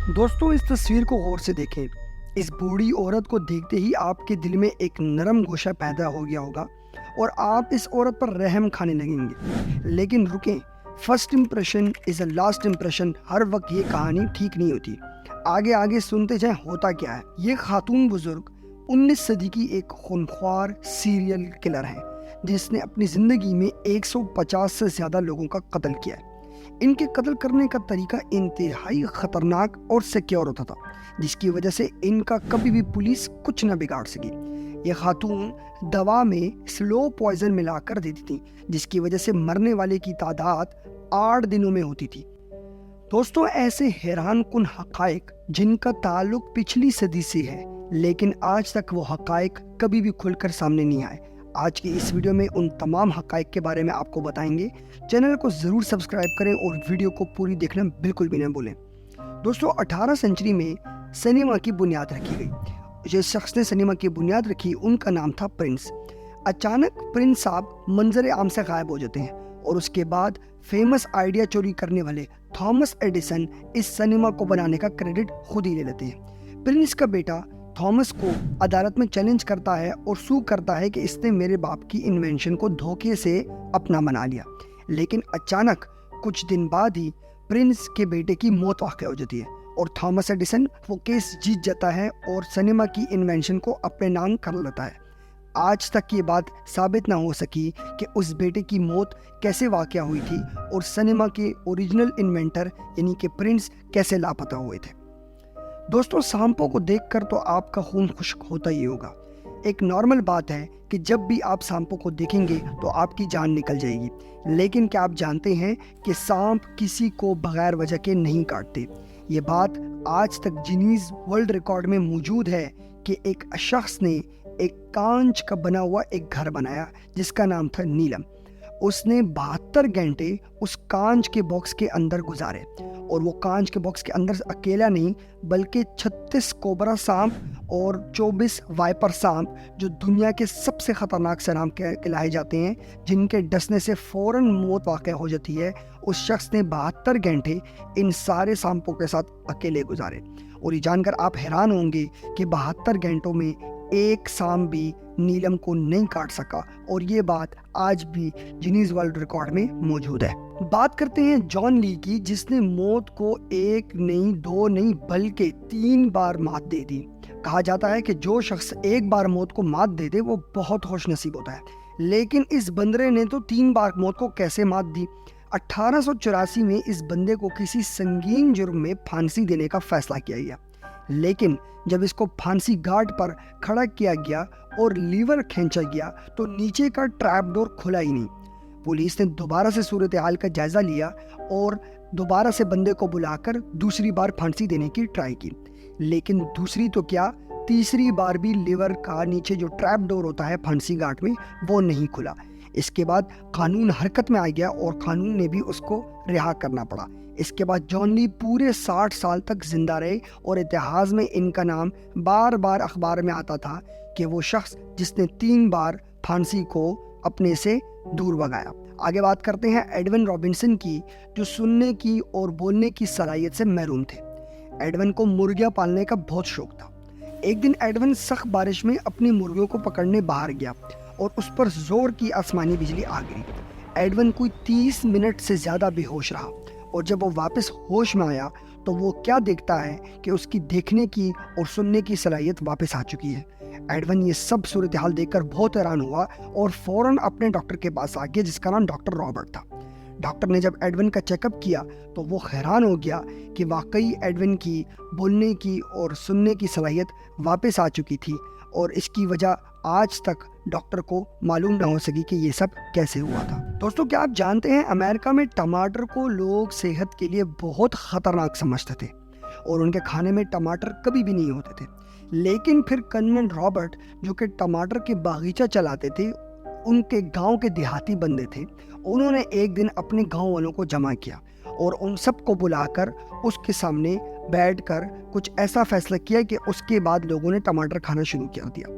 दोस्तों इस तस्वीर को गौर से देखें। इस बूढ़ी औरत को देखते ही आपके दिल में एक नरम गोशा पैदा हो गया होगा और आप इस औरत पर रहम खाने लगेंगे। लेकिन रुकें, first impression is a last impression. हर वक्त ये कहानी ठीक नहीं होती। आगे आगे सुनते जाएं होता क्या है। ये खातून बुजुर्ग 19 सदी की एक खूनख्वार सीरियल किलर है जिसने अपनी ज़िंदगी में 150 से ज़्यादा लोगों का कत्ल किया है। इनके कत्ल करने का तरीका इंतहाई खतरनाक और सिक्योर होता था, जिसकी वजह से इनका कभी भी पुलिस कुछ न बिगाड़ सकी। ये खातून दवा में स्लो पॉइजन मिलाकर देती थी, जिसकी वजह से मरने वाले की तादाद 8 दिनों में होती थी। दोस्तों ऐसे हैरान कुन हकायक जिनका ताल्लुक पिछली सदी से है, लेकिन आज तक वो हकायक कभी भी खुलकर सामने नहीं आए। आज की इस वीडियो में उन तमाम हकायक के बारे में आपको बताएंगे। चैनल को ज़रूर सब्सक्राइब करें और वीडियो को पूरी देखना बिल्कुल भी न भूलें। दोस्तों 18 सेंचुरी में सिनेमा की बुनियाद रखी गई। जिस शख्स ने सिनेमा की बुनियाद रखी उनका नाम था प्रिंस। अचानक प्रिंस साहब मंजर आम से गायब हो जाते हैं और उसके बाद फेमस आइडिया चोरी करने वाले थॉमस एडिसन इस सिनेमा को बनाने का क्रेडिट खुद ही ले लेते हैं। प्रिंस का बेटा थॉमस को अदालत में चैलेंज करता है और सू करता है कि इसने मेरे बाप की इन्वेंशन को धोखे से अपना बना लिया। लेकिन अचानक कुछ दिन बाद ही प्रिंस के बेटे की मौत वाक़या हो जाती है और थॉमस एडिसन वो केस जीत जाता है और सिनेमा की इन्वेंशन को अपने नाम कर लेता है। आज तक ये बात साबित ना हो सकी कि उस बेटे की मौत कैसे वाक़या हुई थी और सिनेमा के ओरिजिनल इन्वेंटर यानी कि प्रिंस कैसे लापता हुए थे। दोस्तों सांपों को देखकर तो आपका खून खुश्क होता ही होगा। एक नॉर्मल बात है कि जब भी आप सांपों को देखेंगे तो आपकी जान निकल जाएगी। लेकिन क्या आप जानते हैं कि सांप किसी को बगैर वजह के नहीं काटते। ये बात आज तक गिनीज वर्ल्ड रिकॉर्ड में मौजूद है कि एक शख्स ने एक कांच का बना हुआ एक घर बनाया जिसका नाम था नीलम। उसने 72 घंटे उस कांच के बॉक्स के अंदर गुजारे और वो कांच के बॉक्स के अंदर अकेला नहीं बल्कि 36 कोबरा सांप और 24 वाइपर सांप, जो दुनिया के सबसे ख़तरनाक सांप कहलाए जाते हैं, जिनके डसने से फ़ौरन मौत वाक़या हो जाती है, उस शख्स ने 72 घंटे इन सारे सांपों के साथ अकेले गुजारे। और ये जानकर आप हैरान होंगे कि 72 घंटों में एक सांप भी नीलम को नहीं काट सका और ये बात आज भी गिनीज वर्ल्ड रिकॉर्ड में मौजूद है। बात करते हैं जॉन ली की, जिसने मौत को 1 नहीं 2 नहीं बल्कि 3 बार मात दे दी। कहा जाता है कि जो शख्स एक बार मौत को मात दे दे वो बहुत खुशनसीब होता है, लेकिन इस बंदरे ने तो 3 बार मौत को कैसे मात दी। 1884 में इस बंदे को किसी संगीन जुर्म में फांसी देने का फैसला किया गया, लेकिन जब इसको फांसी घाट पर खड़ा किया गया और लीवर खींचा गया तो नीचे का ट्रैप डोर खुला ही नहीं। पुलिस ने दोबारा से सूरत हाल का जायजा लिया और दोबारा से बंदे को बुलाकर दूसरी बार फांसी देने की ट्राई की, लेकिन दूसरी तो क्या, तीसरी बार भी लीवर का नीचे जो ट्रैप डोर होता है फांसी घाट में वो नहीं खुला। इसके बाद कानून हरकत में आ गया और कानून ने भी उसको रिहा करना पड़ा। इसके बाद जॉन ली पूरे 60 साल तक जिंदा रहे और इतिहास में इनका नाम बार बार अखबार में आता था कि वो शख्स जिसने 3 बार फांसी को अपने से दूर भगाया। आगे बात करते हैं एडविन रॉबिन्सन की, जो सुनने की और बोलने की सलाहियत से महरूम थे। एडविन को मुर्गियां पालने का बहुत शौक था। एक दिन एडविन सख्त बारिश में अपनी मुर्गियों को पकड़ने बाहर गया और उस पर जोर की आसमानी बिजली आ गई। एडविन कोई 30 मिनट से ज़्यादा बेहोश रहा और जब वो वापस होश में आया तो वो क्या देखता है कि उसकी देखने की और सुनने की सलाहियत वापस आ चुकी है। एडविन ये सब सूरत हाल देखकर बहुत हैरान हुआ और फ़ौरन अपने डॉक्टर के पास आ गया, जिसका नाम डॉक्टर रॉबर्ट था। डॉक्टर ने जब एडविन का चेकअप किया तो वो हैरान हो गया कि वाकई एडविन की बोलने की और सुनने की सलाहियत वापस आ चुकी थी और इसकी वजह आज तक डॉक्टर को मालूम ना हो सकी कि ये सब कैसे हुआ था। दोस्तों क्या आप जानते हैं अमेरिका में टमाटर को लोग सेहत के लिए बहुत ख़तरनाक समझते थे और उनके खाने में टमाटर कभी भी नहीं होते थे। लेकिन फिर कर्नल रॉबर्ट, जो कि टमाटर के बागीचा चलाते थे, उनके गांव के देहाती बंदे थे, उन्होंने एक दिन अपने गांव वालों को जमा किया और उन सबको बुलाकर उसके सामने बैठकर कुछ ऐसा फैसला किया कि उसके बाद लोगों ने टमाटर खाना शुरू कर दिया।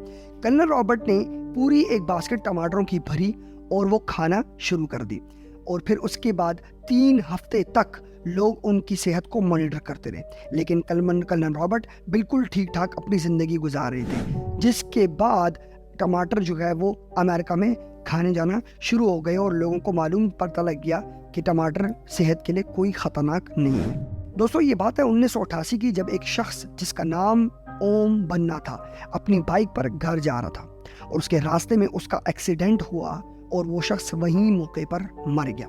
कर्नल रॉबर्ट ने पूरी एक बास्केट टमाटरों की भरी और वो खाना शुरू कर दी और फिर उसके बाद 3 हफ्ते तक लोग उनकी सेहत को मॉनिटर करते रहे, लेकिन कर्नल रॉबर्ट बिल्कुल ठीक ठाक अपनी ज़िंदगी गुजार रहे थे। जिसके बाद टमाटर जो है वो अमेरिका में खाने जाना शुरू हो गए और लोगों को पता लग गया कि टमाटर सेहत के लिए कोई ख़तरनाक नहीं है। दोस्तों, ये बात है 1988 की, जब एक शख्स जिसका नाम ओम बन्ना था अपनी बाइक पर घर जा रहा था और उसके रास्ते में उसका एक्सीडेंट हुआ और वो शख्स वहीं मौके पर मर गया।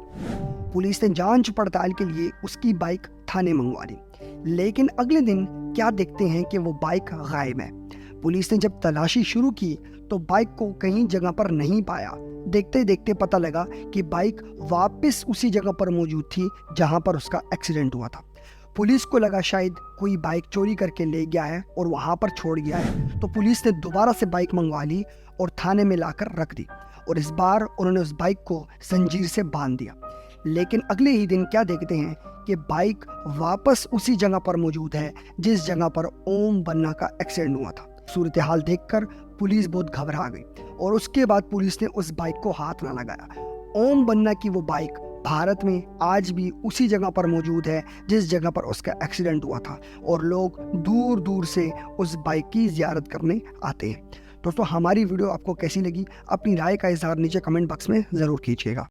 पुलिस ने जांच पड़ताल के लिए उसकी बाइक थाने मंगवा ली, लेकिन अगले दिन क्या देखते हैं कि वो बाइक गायब है। पुलिस ने जब तलाशी शुरू की तो बाइक को कहीं जगह पर नहीं पाया। देखते देखते पता लगा कि बाइक वापस उसी जगह पर मौजूद थी जहां पर उसका एक्सीडेंट हुआ था। पुलिस को लगा शायद कोई बाइक चोरी करके ले गया है और वहां पर छोड़ गया है, तो पुलिस ने दोबारा से बाइक मंगवा ली और थाने में लाकर रख दी और इस बार उन्होंने उस बाइक को जंजीर से बांध दिया। लेकिन अगले ही दिन क्या देखते हैं कि बाइक वापस उसी जगह पर मौजूद है जिस जगह पर ओम बन्ना का एक्सीडेंट हुआ था। सूरत हाल देखकर पुलिस बहुत घबरा गई और उसके बाद पुलिस ने उस बाइक को हाथ ना लगाया। ओम बन्ना की वो बाइक भारत में आज भी उसी जगह पर मौजूद है जिस जगह पर उसका एक्सीडेंट हुआ था और लोग दूर दूर से उस बाइक की ज़ियारत करने आते हैं। दोस्तों, हमारी वीडियो आपको कैसी लगी? अपनी राय का इज़हार नीचे कमेंट बॉक्स में ज़रूर कीजिएगा।